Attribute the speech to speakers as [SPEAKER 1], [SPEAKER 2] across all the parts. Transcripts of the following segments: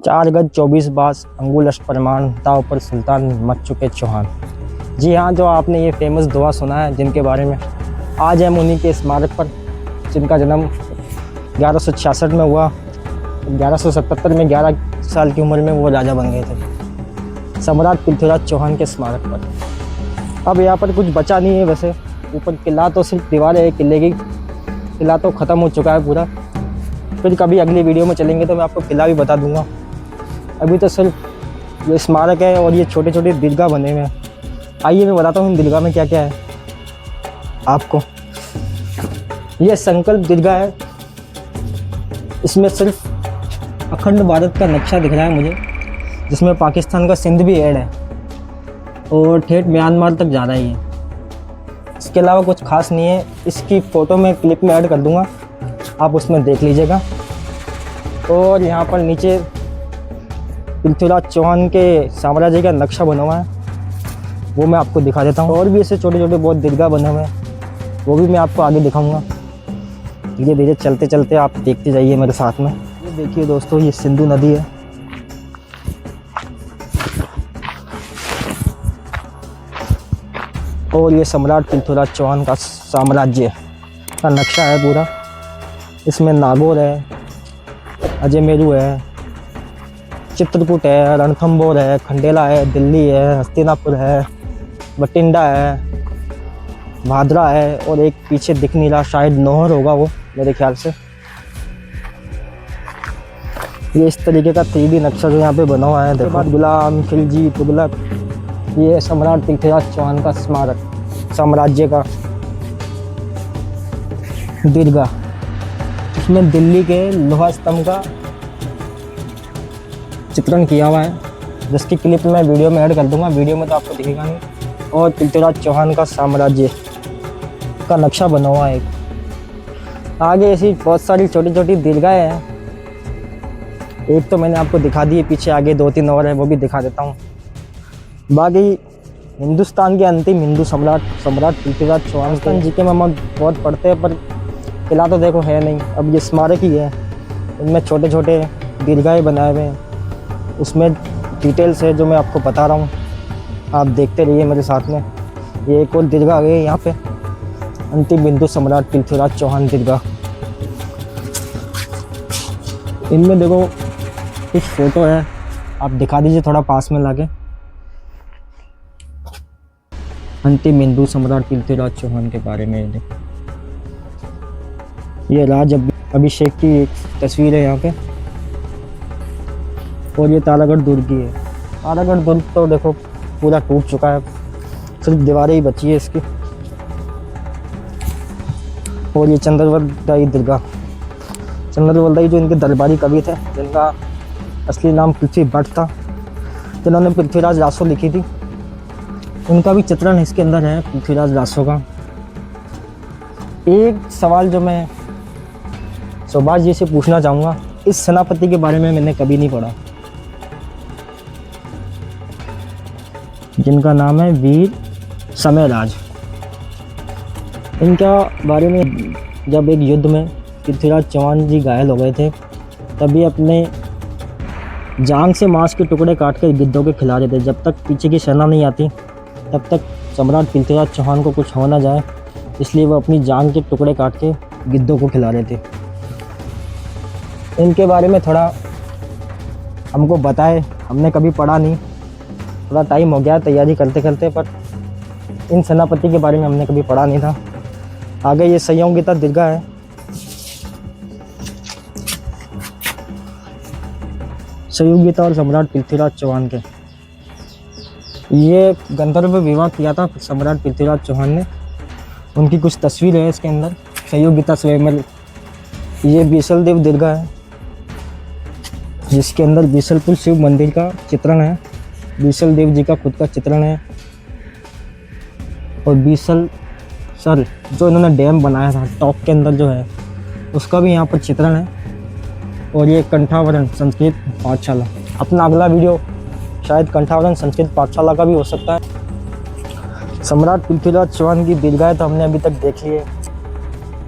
[SPEAKER 1] 4 गज 24 बास अंगुल अष्ट प्रमाण दाव पर सुल्तान मच चुके चौहान। जी हाँ, जो आपने ये फेमस दुआ सुना है जिनके बारे में, आज हम उन्हीं के स्मारक पर, जिनका जन्म 1166 में हुआ। 1177 में 11 साल की उम्र में वो राजा बन गए थे, सम्राट पृथ्वीराज चौहान के स्मारक पर। अब यहाँ पर कुछ बचा नहीं है वैसे, ऊपर किला तो सिर्फ दीवार है किले की, किला तो ख़त्म हो चुका है पूरा। फिर कभी अगली वीडियो में चलेंगे तो मैं आपको किला भी बता दूंगा। अभी तो सिर्फ ये स्मारक है और ये छोटे छोटे दीर्घा बने हुए हैं। आइए मैं बताता हूँ इन दीर्घा में क्या क्या है आपको। ये संकल्प दीर्घा है, इसमें सिर्फ अखंड भारत का नक्शा दिख रहा है मुझे, जिसमें पाकिस्तान का सिंध भी ऐड है और ठेठ म्यांमार तक जा रहा है ये। इसके अलावा कुछ खास नहीं है। इसकी फ़ोटो मैं क्लिप में ऐड कर दूंगा, आप उसमें देख लीजिएगा। और यहाँ पर नीचे पृथ्वीराज चौहान के साम्राज्य का नक्शा बना हुआ है, वो मैं आपको दिखा देता हूँ। और भी ऐसे छोटे छोटे बहुत दीर्घा बने हुए हैं, वो भी मैं आपको आगे दिखाऊंगा। धीरे धीरे चलते चलते आप देखते जाइए मेरे साथ में। ये देखिए दोस्तों, ये सिंधु नदी है। और ये सम्राट पृथ्वीराज चौहान का साम्राज्य का नक्शा है पूरा। इसमें नागौर है, अजयमेरू है, चित्रकूट है, रणथंभौर है, खंडेला है, दिल्ली है, हस्तिनापुर है, बठिंडा है, भादरा है, और एक पीछे दिख नहीं रहा, शायद नौहर होगा वो मेरे ख्याल से। ये इस तरीके का 3D नक्शा जो यहाँ पे बना हुआ है। देखो, गुलाम, खिलजी, तुगलक, ये सम्राट पृथ्वीराज चौहान का स्मारक, साम्राज्य का दीर्घा। इसमें दिल्ली के लोहा स्तंभ का चित्रण किया हुआ है, जिसकी क्लिप मैं वीडियो में ऐड कर दूंगा। वीडियो में तो आपको दिखेगा नहीं। और पृथ्वीराज चौहान का साम्राज्य का नक्शा बना हुआ है एक। आगे ऐसी बहुत सारी छोटी छोटी दीर्घाएं हैं। एक तो मैंने आपको दिखा दी है, पीछे आगे 2-3 और है, वो भी दिखा देता हूँ। बाकी हिंदुस्तान के अंतिम हिंदू सम्राट पृथ्वीराज चौहान जी के हम बहुत पढ़ते हैं, पर किला तो देखो है नहीं। अब ये स्मारक ही है, इनमें छोटे छोटे दीर्घाएं बनाए हुए हैं, उसमें डिटेल्स है जो मैं आपको बता रहा हूँ। आप देखते रहिए मेरे साथ में। ये एक और दीर्घा है यहाँ पे, अंतिम हिंदू सम्राट पृथ्वीराज चौहान दीर्घा। इनमें देखो कुछ फोटो है, आप दिखा दीजिए थोड़ा पास में लाके। अंतिम हिंदू सम्राट पृथ्वीराज चौहान के बारे में देखो। ये राज अभिषेक की एक तस्वीर है यहाँ पे। और ये तारागढ़ दुर्ग की है। तारागढ़ दुर्ग तो देखो पूरा टूट चुका है, सिर्फ दीवारें ही बची है इसकी। और ये चंद्रवरदायी दीर्घा, चंद्रवरदायी जो इनके दरबारी कवि थे, जिनका असली नाम पृथ्वी भट्ट था, जिन्होंने पृथ्वीराज रासो लिखी थी, उनका भी चित्रण इसके अंदर है, पृथ्वीराज रासो का। एक सवाल जो मैं सुभाष जी से पूछना चाहूँगा, इस सेनापति के बारे में मैंने कभी नहीं पढ़ा, जिनका नाम है वीर समयराज। इनका बारे में जब एक युद्ध में पृथ्वीराज चौहान जी घायल हो गए थे, तभी अपने जांग से मांस के टुकड़े काट कर गिद्धों के खिला रहे थे। जब तक पीछे की सेना नहीं आती तब तक सम्राट पृथ्वीराज चौहान को कुछ हो ना जाए, इसलिए वो अपनी जांग के टुकड़े काट के गिद्धों को खिला रहे थे। इनके बारे में थोड़ा हमको बताए, हमने कभी पढ़ा नहीं, थोड़ा टाइम हो गया तैयारी करते करते, पर इन सेनापति के बारे में हमने कभी पढ़ा नहीं था। आगे ये संयोगिता दीर्घा है। संयोगिता और सम्राट पृथ्वीराज चौहान के, ये गंधर्व विवाह किया था सम्राट पृथ्वीराज चौहान ने, उनकी कुछ तस्वीर है इसके अंदर। संयोगिता स्वयंवर। ये बीसलदेव दीर्घा है, जिसके अंदर बीसलपुर शिव मंदिर का चित्रण है, बीसल देव जी का खुद का चित्रण है। और बीसल सर जो इन्होंने डैम बनाया था टॉप के अंदर जो है, उसका भी यहाँ पर चित्रण है। और ये कंठावरण संस्कृत पाठशाला, अपना अगला वीडियो शायद कंठावरण संस्कृत पाठशाला का भी हो सकता है। सम्राट पृथ्वीराज चौहान की दीर्घाएं तो हमने अभी तक देख ली है,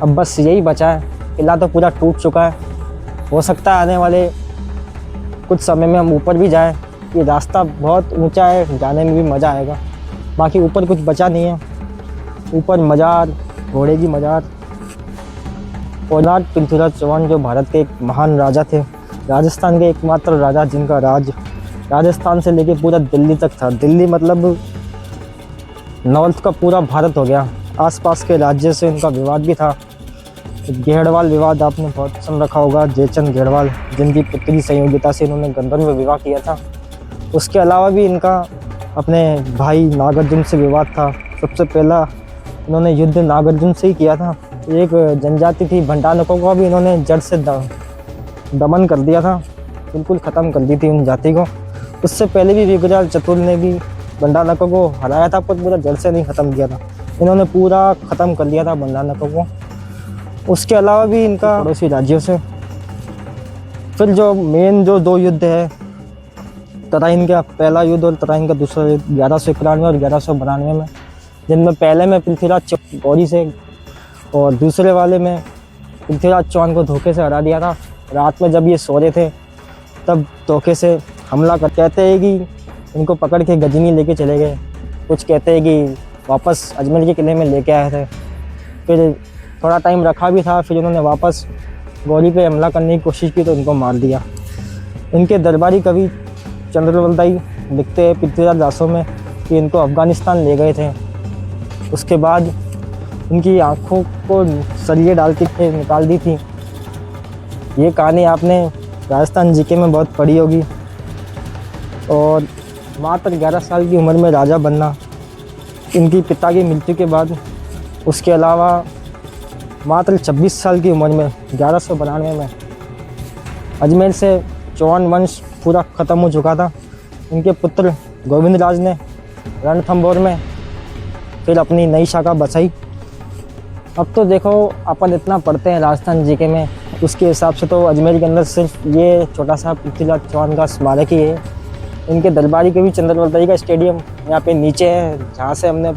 [SPEAKER 1] अब बस यही बचा है। किला तो पूरा टूट चुका है, हो सकता है आने वाले कुछ समय में हम ऊपर भी जाएं। ये रास्ता बहुत ऊंचा है, जाने में भी मज़ा आएगा। बाकी ऊपर कुछ बचा नहीं है, ऊपर मज़ार, घोड़े की मज़ार। सम्राट पृथ्वीराज चौहान जो भारत के एक महान राजा थे, राजस्थान के एकमात्र राजा जिनका राज राजस्थान से लेके पूरा दिल्ली तक था। दिल्ली मतलब नॉर्थ का पूरा भारत हो गया। आसपास के राज्य से उनका विवाद भी था। घेड़वाल विवाद आपने बहुत सुन रखा होगा, जयचंद घेड़वाल, जिनकी पुत्री संयोगिता से इन्होंने गंधर्व विवाह किया था। उसके अलावा भी इनका अपने भाई नागार्जुन से विवाद था। सबसे पहला इन्होंने युद्ध नागार्जुन से ही किया था। एक जनजाति थी भंडारकों का भी इन्होंने जड़ से दमन कर दिया था, बिल्कुल ख़त्म कर दी थी उन जाति को। उससे पहले भी विग्रह चतुर ने भी भंडारकों को हराया था, पर पूरा जड़ से नहीं ख़त्म किया था। इन्होंने पूरा ख़त्म कर दिया था भंडारकों को। उसके अलावा भी इनका पड़ोसी राज्यों से फिर जो मेन जो 2 युद्ध है, तराइन का पहला युद्ध और तराइन का दूसरा युद्ध 1191 और 1192 में, जिनमें पहले में पृथ्वीराज गौरी से और दूसरे वाले में पृथ्वीराज चौहान को धोखे से हरा दिया था। रात में जब ये सो रहे थे तब धोखे से हमला कर, कहते हैं कि इनको पकड़ के गजनी लेके चले गए, कुछ कहते हैं कि वापस अजमेर के किले में लेके आए थे। फिर थोड़ा टाइम रखा भी था, फिर उन्होंने वापस गौरी पे हमला करने की कोशिश की तो इनको मार दिया। इनके दरबारी कवि चंद्रवल्दाई लिखते हैं पृथ्वीराज दासों में कि इनको अफ़गानिस्तान ले गए थे। उसके बाद उनकी आँखों को सरिये डाल के निकाल दी थी। ये कहानी आपने राजस्थान जीके में बहुत पढ़ी होगी। और मात्र 11 साल की उम्र में राजा बनना इनकी पिता की मृत्यु के बाद, उसके अलावा मात्र 26 साल की उम्र में 1192 में अजमेर से चौहान वंश पूरा ख़त्म हो चुका था। इनके पुत्र गोविंद राज ने रणथंभौर में फिर अपनी नई शाखा बसाई। अब तो देखो अपन इतना पढ़ते हैं राजस्थान जीके में, उसके हिसाब से तो अजमेर के अंदर सिर्फ ये छोटा सा पृथ्वीराज चौहान का स्मारक ही है। इनके दरबारी कवि चंद्रवल्दाई का स्टेडियम यहाँ पे नीचे है, जहाँ से हमने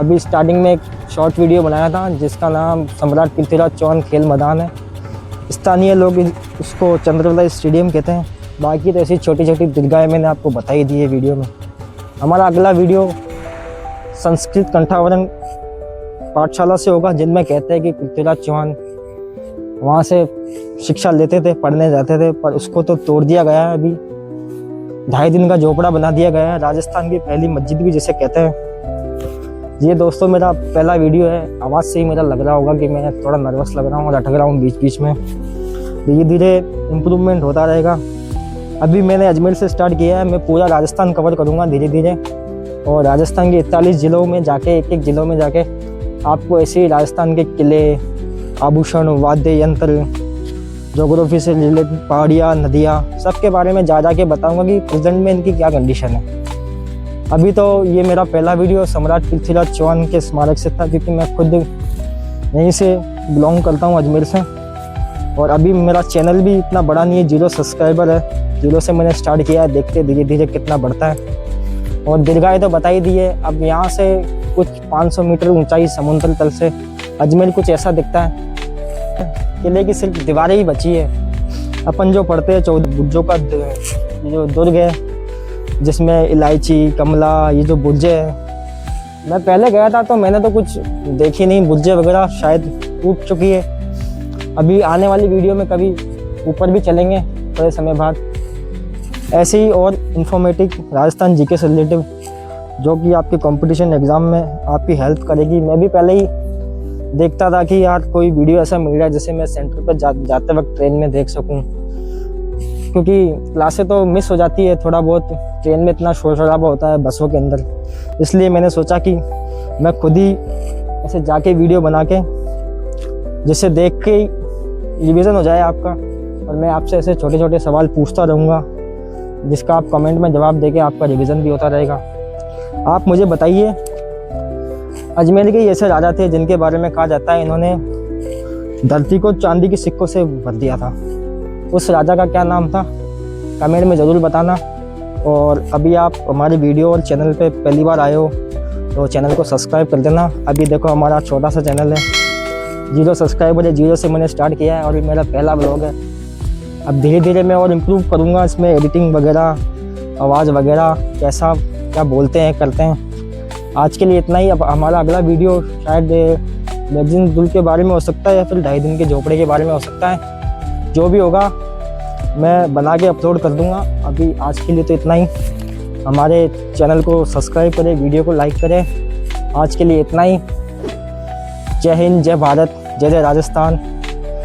[SPEAKER 1] अभी स्टार्टिंग में एक शॉर्ट वीडियो बनाया था जिसका नाम सम्राट पृथ्वीराज चौहान खेल मैदान है। स्थानीय लोग उसको चंद्रवल्दाई स्टेडियम कहते हैं। बाकी तो ऐसी छोटी छोटी दीर्घाएँ मैंने आपको बताई दी है वीडियो में। हमारा अगला वीडियो संस्कृत कंठावरण पाठशाला से होगा, जिनमें कहते हैं कि पृथ्वीराज चौहान वहाँ से शिक्षा लेते थे, पढ़ने जाते थे, पर उसको तो तोड़ दिया गया है। अभी 2.5 दिन का झोपड़ा बना दिया गया है, राजस्थान की पहली मस्जिद भी जिसे कहते हैं। ये दोस्तों मेरा पहला वीडियो है। आवाज़ से ही मेरा लग रहा होगा कि मैं थोड़ा नर्वस लग रहा हूँ और अटक रहा हूँ बीच बीच में। धीरे धीरे इम्प्रूवमेंट होता रहेगा। अभी मैंने अजमेर से स्टार्ट किया है, मैं पूरा राजस्थान कवर करूँगा धीरे धीरे। और राजस्थान के 41 ज़िलों में जाके, एक एक ज़िलों में जाके आपको ऐसे ही राजस्थान के किले, आभूषण, वाद्य यंत्र, जोग्राफी से रिलेटेड पहाड़ियाँ, नदियाँ, सब के बारे में जा के बताऊंगा कि प्रेजेंट में इनकी क्या कंडीशन है। अभी तो ये मेरा पहला वीडियो सम्राट पृथ्वीराज चौहान के स्मारक से था, क्योंकि मैं खुद यहीं से बिलोंग करता हूँ, अजमेर से। और अभी मेरा चैनल भी इतना बड़ा नहीं है, 0 सब्सक्राइबर है। 0 से मैंने स्टार्ट किया है, देखते धीरे धीरे कितना बढ़ता है। और दीर्घाएँ तो बता ही दी है। अब यहाँ से कुछ 500 मीटर ऊंचाई समुद्र तल से अजमेर कुछ ऐसा दिखता है। किले की सिर्फ दीवारें ही बची है। अपन जो पढ़ते हैं 14 बुर्जों का जो दुर्ग है, जिसमें इलायची, कमला, ये जो बुर्जे हैं। मैं पहले गया था तो मैंने तो कुछ देखी नहीं, बुर्जे वगैरह शायद टूट चुकी है। अभी आने वाली वीडियो में कभी ऊपर भी चलेंगे थोड़े समय बाद। ऐसे ही और इन्फॉर्मेटिव राजस्थान जीके से रिलेटिव, जो कि आपके कंपटीशन एग्ज़ाम में आपकी हेल्प करेगी। मैं भी पहले ही देखता था कि यार कोई वीडियो ऐसा मिल रहा है जिसे मैं सेंटर पर जाते वक्त ट्रेन में देख सकूं, क्योंकि क्लासें तो मिस हो जाती है थोड़ा बहुत। ट्रेन में इतना शोर शराबा होता है बसों के अंदर, इसलिए मैंने सोचा कि मैं खुद ही ऐसे जाके वीडियो बना के, जिसे देख के रिवीजन हो जाए आपका। और मैं आपसे ऐसे छोटे छोटे सवाल पूछता रहूँगा, जिसका आप कमेंट में जवाब देके आपका रिवीजन भी होता रहेगा। आप मुझे बताइए, अजमेर के ऐसे राजा थे जिनके बारे में कहा जाता है इन्होंने धरती को चांदी के सिक्कों से भर दिया था। उस राजा का क्या नाम था, कमेंट में ज़रूर बताना। और अभी आप हमारे वीडियो और चैनल पे पहली बार आए हो तो चैनल को सब्सक्राइब कर देना। अभी देखो हमारा छोटा सा चैनल है, 0 सब्सक्राइबर है, 0 से मैंने स्टार्ट किया है और ये मेरा पहला ब्लॉग है। अब धीरे धीरे मैं और इम्प्रूव करूँगा इसमें, एडिटिंग वगैरह, आवाज़ वगैरह कैसा क्या बोलते हैं करते हैं। आज के लिए इतना ही। अब हमारा अगला वीडियो शायद मैगजीन दुल के बारे में हो सकता है या फिर 2.5 दिन के झोपड़े के बारे में हो सकता है। जो भी होगा मैं बना के अपलोड कर दूंगा। अभी आज के लिए तो इतना ही। हमारे चैनल को सब्सक्राइब करें, वीडियो को लाइक करें। आज के लिए इतना ही। जय हिंद, जय भारत, जय जय राजस्थान।